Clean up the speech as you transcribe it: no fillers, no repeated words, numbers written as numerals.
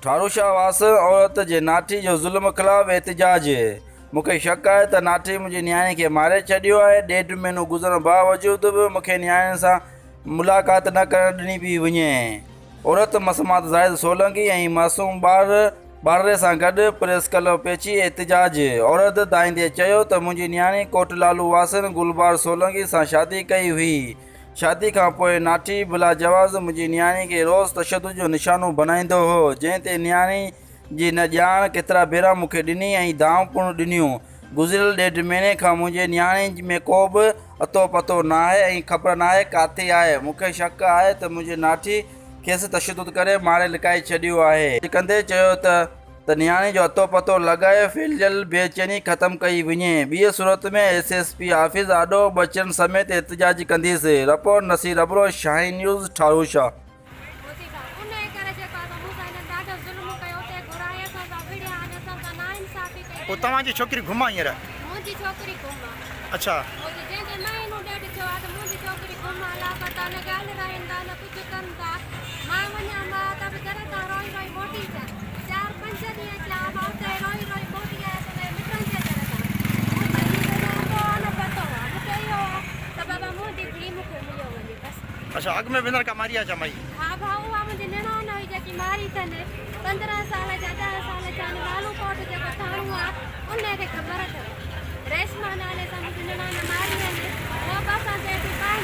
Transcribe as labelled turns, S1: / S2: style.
S1: ठारूशाह वासन औरत जे नाठी जो ज़ुल्म ख़िलाफ़ एहतिजाज। मूंखे शक आहे त नाठी मुंहिंजी नियाणी खे मारे छॾियो आहे। 1.5 महीनो गुज़रण बावजूदि बि मूंखे नियाणी सां मुलाक़ात न करणु ॾिनी पई वञे। औरत मसमात ज़ाहिद सोलंकी ऐं मासूम ॿारड़े सां गॾु प्रेस क्लब पेची एहतिजाज। औरत दाईंदे चयो त मुंहिंजी नियाणी कोटलालू वासन गुलबार सोलंकी सां शादी कई हुई। शादी खां पोइ नाठी बिला जवाज़ मुंहिंजी नियाणी खे रोज़ तशदुद जो निशानो बणाईंदो हो, जंहिं ते नियाणी जी न ॼाण केतिरा भेरा मूंखे ॾिनी ऐं दांव पिणु ॾिनियूं। गुज़िरियल 1.5 महीने खां मुंहिंजे नियाणी में को बि अतो पतो न आहे ऐं ख़बर न आहे किथे आहे। मूंखे शक आहे त मुंहिंजी नाठी खेसि तशदुद करे मारे लिकाए छॾियो आहे। कंदे चयो त नियाणी जो अतो पतो लॻाए फैलियल बेचैनी ख़तमु कई वञे। ॿी सूरत में SSP हाफ़िज़ आॾो बच्चन समेत एहतिजाज कंदीसि। रिपोर्ट नसीर अबरो, शाहीन न्यूज़, ठारूशाह।
S2: तव्हांजी छोकिरी घुमा हींअर?
S3: मुंहिंजी छोकिरी घुमा।
S2: अच्छा।
S3: जंहिंजे नए नु ॾेढ थियो आहे त मुंहिंजी छोकिरी घुमा लापता न ॻाल्हाइनि था न कुझु कनि था। मां वञा मां त बि घर तां रोई रोई मोटी थिया। 4-5 ॾींहं थिया मां उते रोई रोई मोटी आहियां त मिटनि जे घर तां न पतो आहे। मूंखे इहो आहे त बाबा मुंहिंजी धीउ मूंखे मिलियो वञे बसि।
S2: अच्छा, अॻु में विनर का मारी आहे छा माई?
S3: हा भाऊ, उहा मुंहिंजी निणान हुई जेकी मारी अथनि। 15 साल जा 10 साल जा नालू कोट जेको ठाणो आहे उनखे ख़बर अथव। रेशमा नाले सां मुंहिंजी निणान मारी आहिनि। उहा असां चए थी पाए